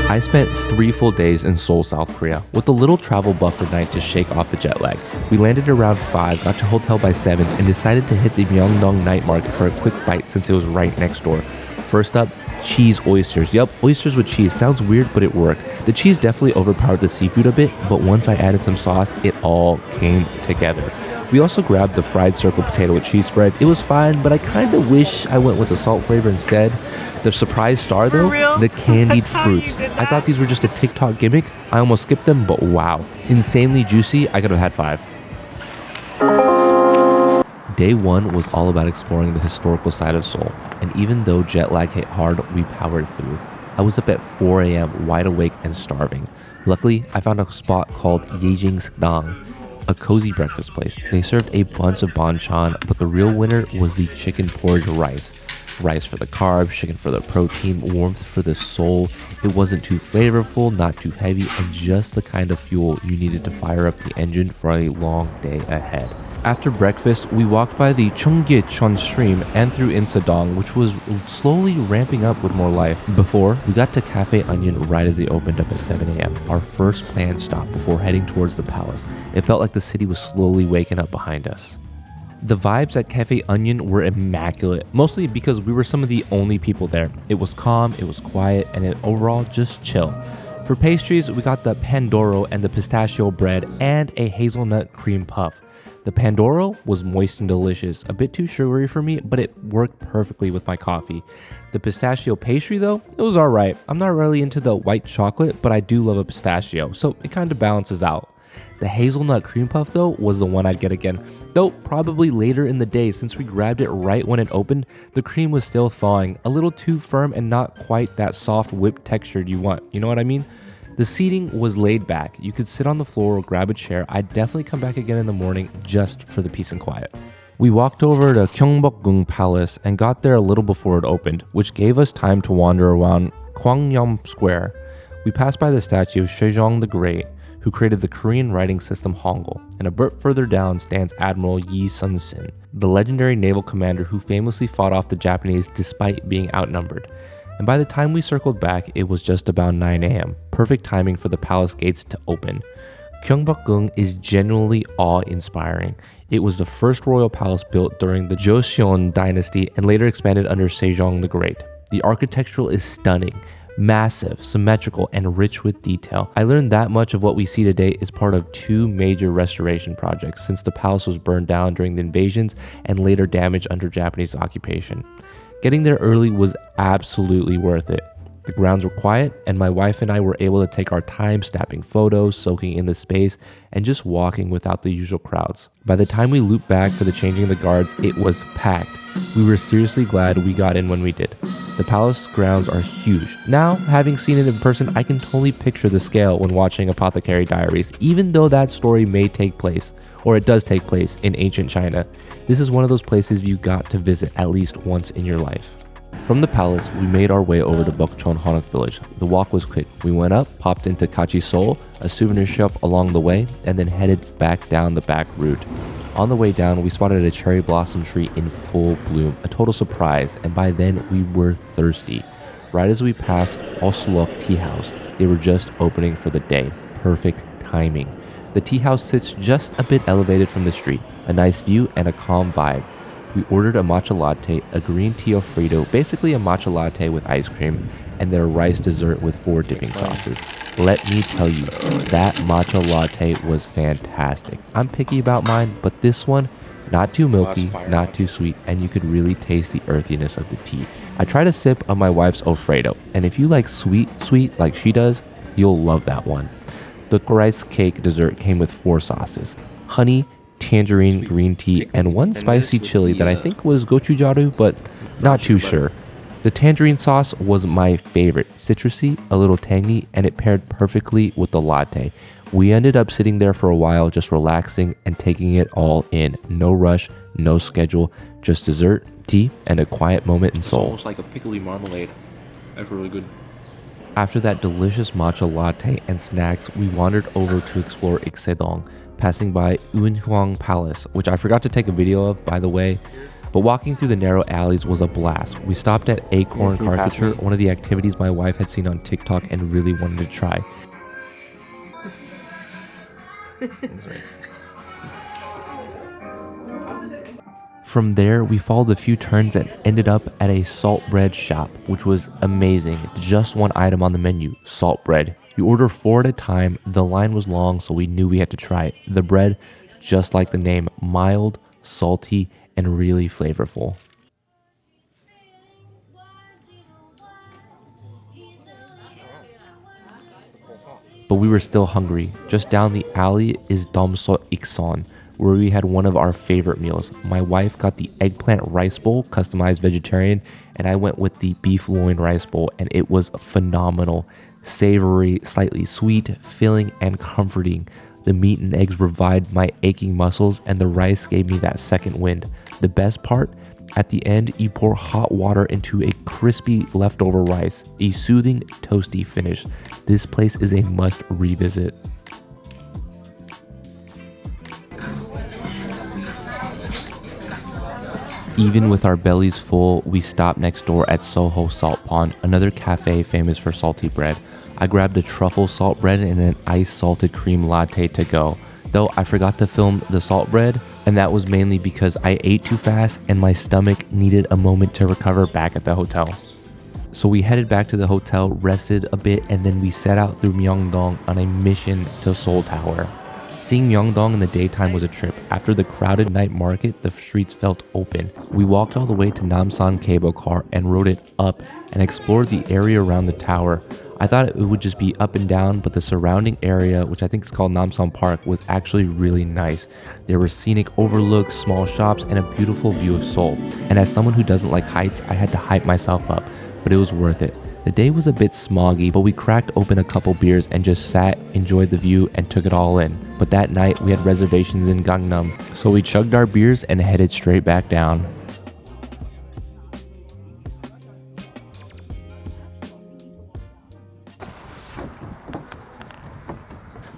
I spent 3 full days in Seoul, South Korea, with a little travel buffer night to shake off the jet lag. We landed around 5, got to hotel by 7, and decided to hit the Myeongdong Night Market for a quick bite since it was right next door. First up, cheese oysters. Yup, oysters with cheese. Sounds weird, but it worked. The cheese definitely overpowered the seafood a bit, but once I added some sauce, it all came together. We also grabbed the fried circle potato with cheese spread. It was fine, but I kind of wish I went with the salt flavor instead. The surprise star though, the candied fruits. I thought these were just a TikTok gimmick. I almost skipped them, but wow. Insanely juicy, I could have had 5. Day 1 was all about exploring the historical side of Seoul, and even though jet lag hit hard, we powered through. I was up at 4 a.m. wide awake and starving. Luckily, I found a spot called Ikseon-dong, a cozy breakfast place. They served a bunch of banchan, but the real winner was the chicken porridge rice. Rice for the carbs, chicken for the protein, warmth for the soul. It wasn't too flavorful, not too heavy, and just the kind of fuel you needed to fire up the engine for a long day ahead. After breakfast, we walked by the Cheonggyecheon stream and through Ikseon-dong, which was slowly ramping up with more life. Before, we got to Cafe Onion right as they opened up at 7 a.m., our first planned stop before heading towards the palace. It felt like the city was slowly waking up behind us. The vibes at Cafe Onion were immaculate, mostly because we were some of the only people there. It was calm, it was quiet, and overall just chill. For pastries, we got the Pandoro and the pistachio bread and a hazelnut cream puff. The Pandoro was moist and delicious, a bit too sugary for me, but it worked perfectly with my coffee. The pistachio pastry though, it was alright. I'm not really into the white chocolate, but I do love a pistachio, so it kind of balances out. The hazelnut cream puff though was the one I'd get again, though probably later in the day since we grabbed it right when it opened. The cream was still thawing, a little too firm and not quite that soft whipped texture you want, you know what I mean? The seating was laid back. You could sit on the floor or grab a chair. I'd definitely come back again in the morning just for the peace and quiet. We walked over to Gyeongbokgung Palace and got there a little before it opened, which gave us time to wander around Gwangjang Square. We passed by the statue of Sejong the Great, who created the Korean writing system Hangul, and a bit further down stands Admiral Yi Sun-sin, the legendary naval commander who famously fought off the Japanese despite being outnumbered. And by the time we circled back, it was just about 9 a.m., perfect timing for the palace gates to open. Gyeongbokgung is genuinely awe-inspiring. It was the first royal palace built during the Joseon dynasty and later expanded under Sejong the Great. The architecture is stunning, massive, symmetrical, and rich with detail. I learned that much of what we see today is part of 2 major restoration projects since the palace was burned down during the invasions and later damaged under Japanese occupation. Getting there early was absolutely worth it. The grounds were quiet, and my wife and I were able to take our time snapping photos, soaking in the space, and just walking without the usual crowds. By the time we looped back for the changing of the guards, it was packed. We were seriously glad we got in when we did. The palace grounds are huge. Now, having seen it in person, I can totally picture the scale when watching Apothecary Diaries, even though that story may take place, or it does take place, in ancient China. This is one of those places you got to visit at least once in your life. From the palace, we made our way over to Bukchon Hanok village. The walk was quick. We went up, popped into Kachi Seoul, a souvenir shop along the way, and then headed back down the back route. On the way down, we spotted a cherry blossom tree in full bloom, a total surprise, and by then we were thirsty. Right as we passed Oslok Tea House, they were just opening for the day. Perfect timing. The tea house sits just a bit elevated from the street, a nice view and a calm vibe. We ordered a matcha latte, a green tea Alfredo, basically a matcha latte with ice cream, and their rice dessert with 4 dipping sauces. Let me tell you, that matcha latte was fantastic. I'm picky about mine, but this one, not too milky, not too sweet, and you could really taste the earthiness of the tea. I tried a sip of my wife's Alfredo, and if you like sweet like she does, you'll love that one. The rice cake dessert came with 4 sauces: honey, tangerine, green tea, and 1 spicy chili that I think was gochujang, but not too sure. The tangerine sauce was my favorite, citrusy, a little tangy, and it paired perfectly with the latte. We ended up sitting there for a while, just relaxing and taking it all in. No rush, no schedule, just dessert, tea, and a quiet moment in Seoul. It's almost like a pickly marmalade. That's really good. After that delicious matcha latte and snacks, we wandered over to explore Ikseon-dong. passing by Gyeongbokgung Palace, which I forgot to take a video of, by the way. But walking through the narrow alleys was a blast. We stopped at Acorn Caricature, one of the activities my wife had seen on TikTok and really wanted to try. From there, we followed a few turns and ended up at a salt bread shop, which was amazing. Just one item on the menu, salt bread. You order 4 at a time. The line was long, so we knew we had to try it. The bread, just like the name, mild, salty, and really flavorful. But we were still hungry. Just down the alley is Domso Ikseon, where we had one of our favorite meals. My wife got the eggplant rice bowl, customized vegetarian, and I went with the beef loin rice bowl, and it was phenomenal. Savory, slightly sweet, filling, and comforting. The meat and eggs revived my aching muscles, and the rice gave me that second wind. The best part? At the end, you pour hot water into a crispy leftover rice, a soothing, toasty finish. This place is a must revisit. Even with our bellies full, we stopped next door at Soho Salt Pond, another cafe famous for salty bread. I grabbed a truffle salt bread and an iced salted cream latte to go. Though I forgot to film the salt bread, and that was mainly because I ate too fast and my stomach needed a moment to recover back at the hotel. So we headed back to the hotel, rested a bit, and then we set out through Myeongdong on a mission to Seoul Tower. Seeing Myeongdong in the daytime was a trip. After the crowded night market, the streets felt open. We walked all the way to Namsan cable car and rode it up and explored the area around the tower. I thought it would just be up and down, but the surrounding area, which I think is called Namsan Park, was actually really nice. There were scenic overlooks, small shops, and a beautiful view of Seoul. And as someone who doesn't like heights, I had to hype myself up, but it was worth it. The day was a bit smoggy, but we cracked open a couple beers and just sat, enjoyed the view, and took it all in. But that night, we had reservations in Gangnam, so we chugged our beers and headed straight back down.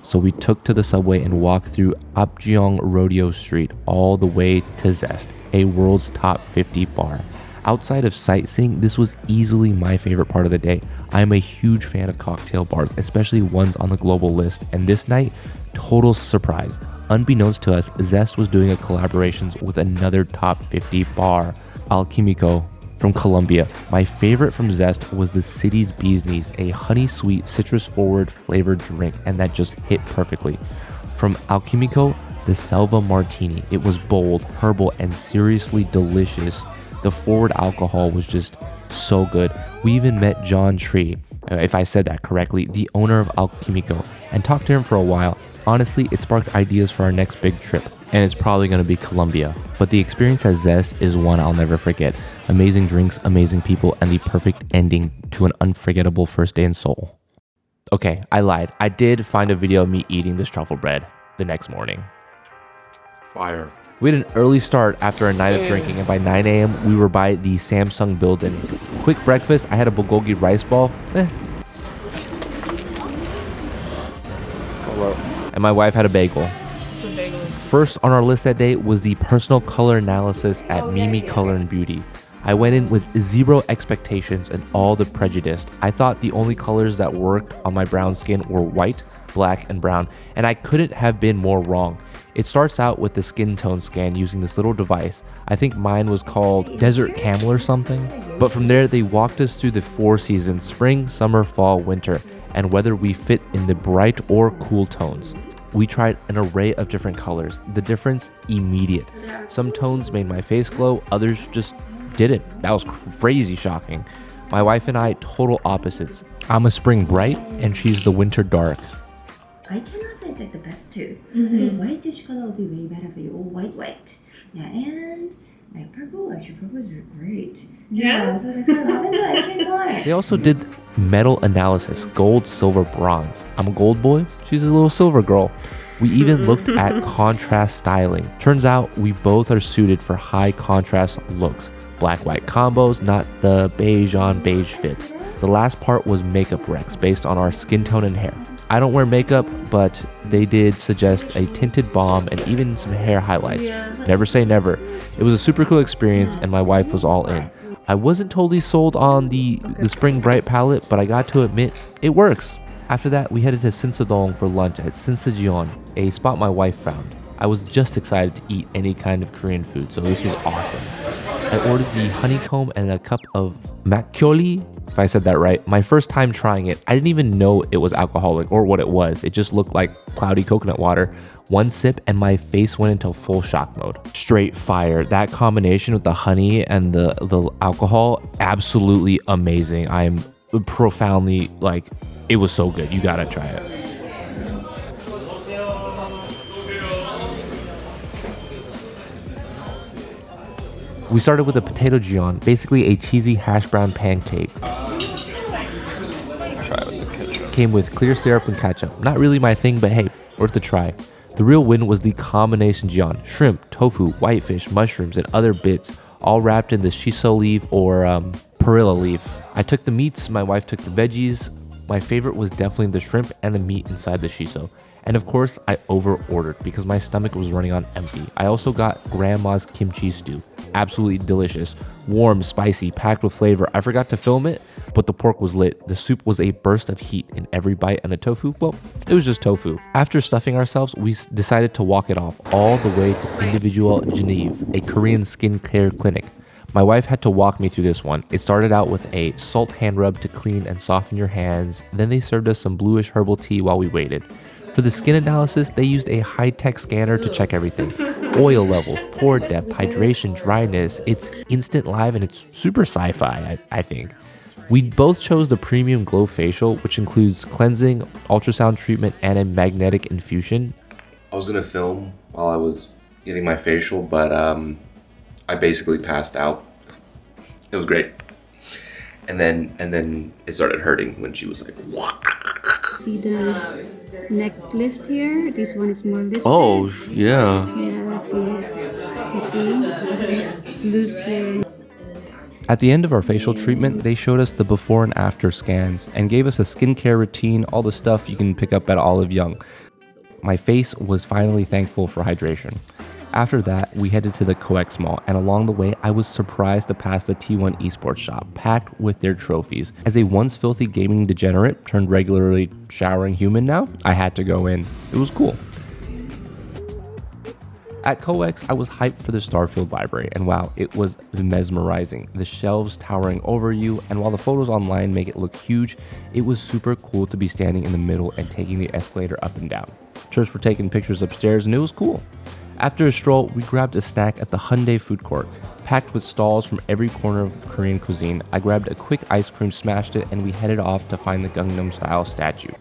So we took to the subway and walked through Apjeong Rodeo Street all the way to Zest, a world's top 50 bar. Outside of sightseeing, this was easily my favorite part of the day. I am a huge fan of cocktail bars, especially ones on the global list, and this night, total surprise. Unbeknownst to us, Zest was doing a collaboration with another top 50 bar, Alchemico from Colombia. My favorite from Zest was the City's Bee's Knees, a honey-sweet, citrus-forward flavored drink, and that just hit perfectly. From Alchemico, the Selva Martini. It was bold, herbal, and seriously delicious. The forward alcohol was just so good. We even met John Tree, if I said that correctly, the owner of Alchemico, and talked to him for a while. Honestly, it sparked ideas for our next big trip, and it's probably going to be Colombia. But the experience at Zest is one I'll never forget. Amazing drinks, amazing people, and the perfect ending to an unforgettable first day in Seoul. Okay, I lied. I did find a video of me eating this truffle bread the next morning. Fire. We had an early start after a night of drinking, and by 9 a.m. we were by the Samsung building. Quick breakfast, I had a bulgogi rice ball. And my wife had a bagel. First on our list that day was the personal color analysis at Mimi Color and Beauty. I went in with zero expectations and all the prejudice. I thought the only colors that worked on my brown skin were white, black, and brown, and I couldn't have been more wrong. It starts out with the skin tone scan using this little device. I think mine was called Desert Camel or something. But from there, they walked us through the 4 seasons, spring, summer, fall, winter, and whether we fit in the bright or cool tones. We tried an array of different colors. The difference, immediate. Some tones made my face glow, others just didn't. That was crazy shocking. My wife and I, total opposites. I'm a spring bright, and she's the winter dark. I cannot say it's like the best too. The whitish color will be way better for you. Or white. Yeah, and like purple, actually purple is great. Yeah. So they said lavender actually fine. They also did metal analysis, gold, silver, bronze. I'm a gold boy, she's a little silver girl. We even looked at contrast styling. Turns out we both are suited for high contrast looks. Black-white combos, not the beige on beige fits. The last part was makeup recs based on our skin tone and hair. I don't wear makeup, but they did suggest a tinted balm and even some hair highlights. Never say never. It was a super cool experience and my wife was all in. I wasn't totally sold on the Spring Bright palette, but I got to admit, it works. After that, we headed to Seoul for lunch at Ssamziegil, a spot my wife found. I was just excited to eat any kind of Korean food, so this was awesome. I ordered the honeycomb and a cup of makgeolli, if I said that right. My first time trying it, I didn't even know it was alcoholic or what it was. It just looked like cloudy coconut water. One sip and my face went into full shock mode. Straight fire. That combination with the honey and the alcohol, absolutely amazing. I am profoundly like, it was so good. You gotta try it. We started with a potato jeon, basically a cheesy hash brown pancake. Try it with the ketchup. Came with clear syrup and ketchup. Not really my thing, but hey, worth a try. The real win was the combination jeon: shrimp, tofu, whitefish, mushrooms, and other bits, all wrapped in the shiso leaf or perilla leaf. I took the meats, my wife took the veggies. My favorite was definitely the shrimp and the meat inside the shiso. And of course, I over-ordered because my stomach was running on empty. I also got grandma's kimchi stew. Absolutely delicious. Warm, spicy, packed with flavor. I forgot to film it, but the pork was lit. The soup was a burst of heat in every bite, and the tofu, well, it was just tofu. After stuffing ourselves, we decided to walk it off all the way to Individual Geneve, a Korean skincare clinic. My wife had to walk me through this one. It started out with a salt hand rub to clean and soften your hands. Then they served us some bluish herbal tea while we waited. For the skin analysis, they used a high-tech scanner to check everything. Oil levels, pore depth, hydration, dryness. It's instant live and it's super sci-fi, I think. We both chose the premium glow facial, which includes cleansing, ultrasound treatment, and a magnetic infusion. I was gonna film while I was getting my facial, but I basically passed out. It was great. And then it started hurting when she was like, See the neck lift here? This one is more lifted. oh, yeah. Yeah, that's it. You see? It's loose here. At the end of our facial treatment, they showed us the before and after scans and gave us a skincare routine, all the stuff you can pick up at Olive Young. My face was finally thankful for hydration. After that, we headed to the COEX Mall, and along the way, I was surprised to pass the T1 esports shop, packed with their trophies. As a once filthy gaming degenerate turned regularly showering human now, I had to go in. It was cool. At COEX, I was hyped for the Starfield library, and wow, it was mesmerizing. The shelves towering over you, and while the photos online make it look huge, it was super cool to be standing in the middle and taking the escalator up and down. Tourists were taking pictures upstairs, and it was cool. After a stroll, we grabbed a snack at the Hongdae food court. Packed with stalls from every corner of Korean cuisine, I grabbed a quick ice cream, smashed it, and we headed off to find the Gangnam style statue.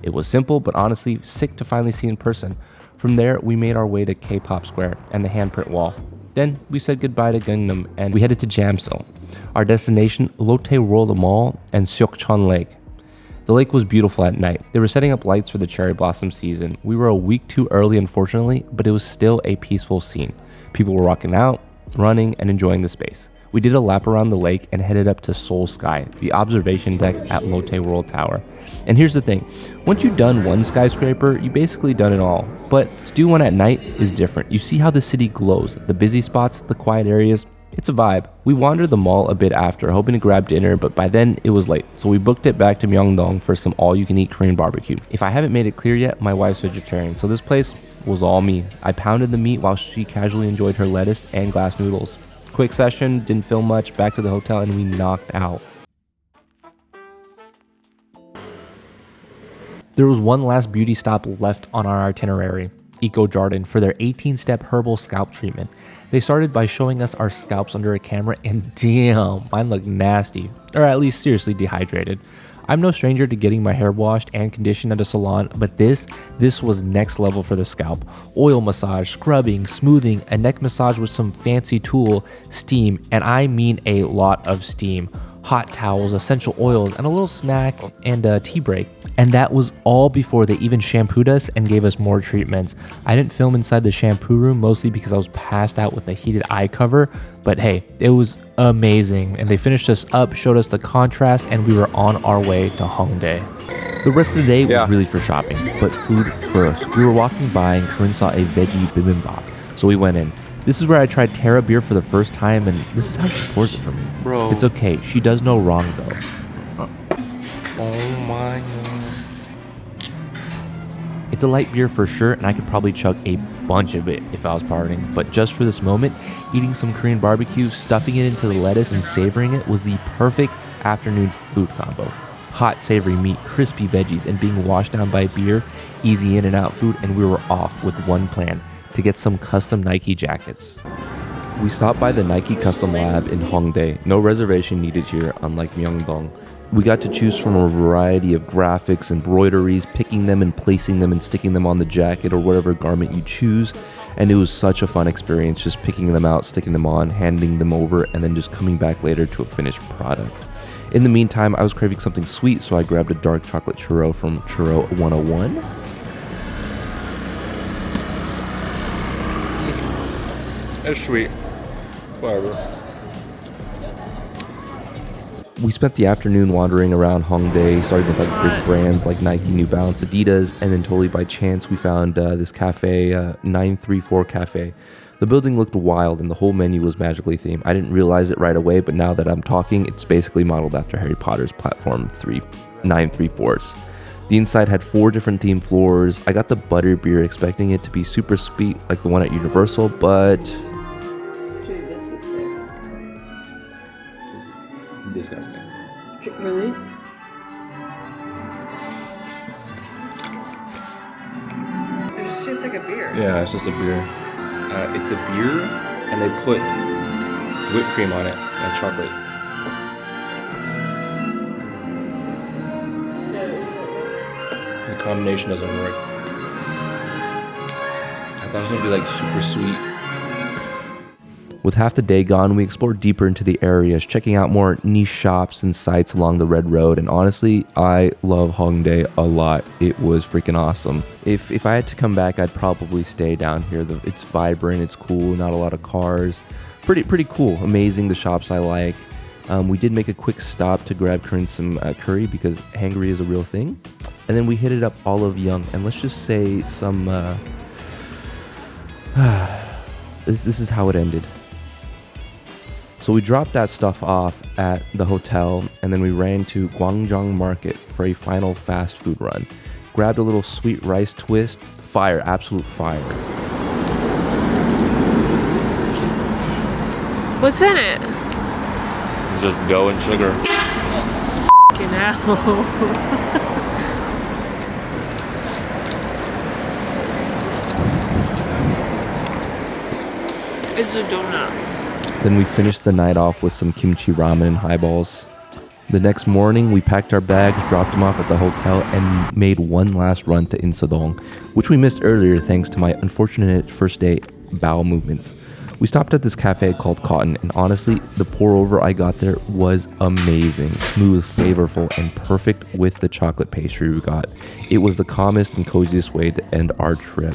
It was simple, but honestly, sick to finally see in person. From there, we made our way to K-pop Square and the handprint wall. Then, we said goodbye to Gangnam and we headed to Jamsil. Our destination, Lotte World Mall and Seokcheon Lake. The lake was beautiful at night. They were setting up lights for the cherry blossom season. We were a week too early, unfortunately, but it was still a peaceful scene. People were walking out, running, and enjoying the space. We did a lap around the lake and headed up to Seoul Sky, the observation deck at Lotte World Tower. And here's the thing, once you've done one skyscraper, you basically done it all. But to do one at night is different. You see how the city glows, the busy spots, the quiet areas. It's a vibe. We wandered the mall a bit after, hoping to grab dinner, but by then it was late, so we booked it back to Myeongdong for some all-you-can-eat Korean barbecue. If I haven't made it clear yet, my wife's vegetarian, so this place was all me. I pounded the meat while she casually enjoyed her lettuce and glass noodles. Quick session, didn't film much, back to the hotel, and we knocked out. There was one last beauty stop left on our itinerary, EcoJardin, for their 18-step herbal scalp treatment. They started by showing us our scalps under a camera, and damn, mine looked nasty, or at least seriously dehydrated. I'm no stranger to getting my hair washed and conditioned at a salon, but this was next level for the scalp. Oil massage, scrubbing, smoothing, a neck massage with some fancy tool, steam, and I mean a lot of steam. Hot towels, essential oils, and a little snack and a tea break. And that was all before they even shampooed us and gave us more treatments. I didn't film inside the shampoo room, mostly because I was passed out with a heated eye cover, but hey, it was amazing. And they finished us up, showed us the contrast, and we were on our way to Hongdae. The rest of the day was really for shopping, but food first. We were walking by and Corinne saw a veggie bibimbap, so we went in. This is where I tried Terra beer for the first time, and this is how she pours it for me. Bro. It's okay. She does no wrong, though. Oh my god. It's a light beer for sure, and I could probably chug a bunch of it if I was partying. But just for this moment, eating some Korean barbecue, stuffing it into the lettuce, and savoring it was the perfect afternoon food combo. Hot, savory meat, crispy veggies, and being washed down by beer, easy in and out food, and we were off with one plan, to get some custom Nike jackets. We stopped by the Nike Custom Lab in Hongdae. No reservation needed here, unlike Myeongdong. We got to choose from a variety of graphics, embroideries, picking them and placing them and sticking them on the jacket or whatever garment you choose. And it was such a fun experience just picking them out, sticking them on, handing them over, and then just coming back later to a finished product. In the meantime, I was craving something sweet, so I grabbed a dark chocolate churro from Churro 101. It's sweet. Whatever. We spent the afternoon wandering around Hongdae, starting with like big brands like Nike, New Balance, Adidas, and then totally by chance we found this cafe, 934 Cafe. The building looked wild and the whole menu was magically themed. I didn't realize it right away, but now that I'm talking, it's basically modeled after Harry Potter's platform 934s. The inside had 4 different themed floors. I got the butter beer expecting it to be super sweet like the one at Universal, but Dude, this is sick. This is disgusting. Really? It just tastes like a beer. Yeah, it's just a beer. It's a beer, and they put whipped cream on it and chocolate. The combination doesn't work. I thought it was gonna be like super sweet. with half the day gone, we explored deeper into the areas, checking out more niche shops and sites along the Red Road. And honestly, I love Hongdae a lot. It was freaking awesome. If I had to come back, I'd probably stay down here. It's vibrant, it's cool, not a lot of cars. Pretty cool, amazing. The shops I like. We did make a quick stop to grab Corinne some curry because hangry is a real thing. And then we hit it up all of Young, and let's just say some. This is how it ended. So we dropped that stuff off at the hotel, and then we ran to Gwangjang Market for a final fast food run. Grabbed a little sweet rice twist. Fire, absolute fire. What's in it? Just dough and sugar. Fucking hell. It's a donut. Then we finished the night off with some kimchi ramen and highballs. The next morning, we packed our bags, dropped them off at the hotel, and made one last run to Ikseon-dong, which we missed earlier thanks to my unfortunate first day bowel movements. We stopped at this cafe called Kotton, and honestly, the pour-over I got there was amazing. Smooth, flavorful, and perfect with the chocolate pastry we got. It was the calmest and coziest way to end our trip.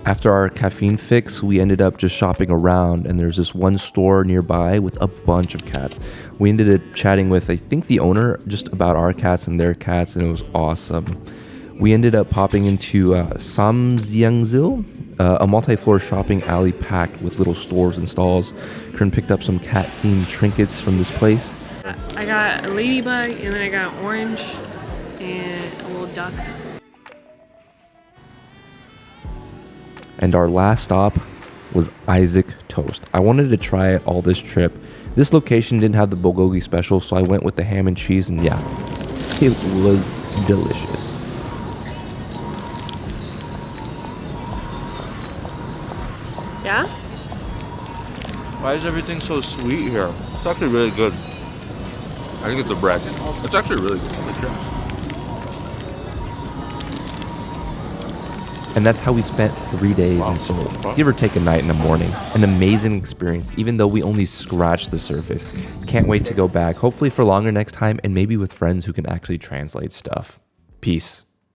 After our caffeine fix, we ended up just shopping around, and there's this one store nearby with a bunch of cats. We ended up chatting with, I think, the owner just about our cats and their cats, and it was awesome. We ended up popping into Ssamziegil, a multi-floor shopping alley packed with little stores and stalls. Corinne picked up some cat-themed trinkets from this place. I got a ladybug, and then I got an orange and a little duck. And our last stop was Isaac Toast. I wanted to try it all this trip. This location didn't have the bulgogi special, so I went with the ham and cheese, and yeah, it was delicious. Yeah? Why is everything so sweet here? It's actually really good. I think it's the bread. It's actually really good. And that's how we spent 3 days in Seoul. Give or take a night and a morning. An amazing experience, even though we only scratched the surface. Can't wait to go back, hopefully for longer next time, and maybe with friends who can actually translate stuff. Peace.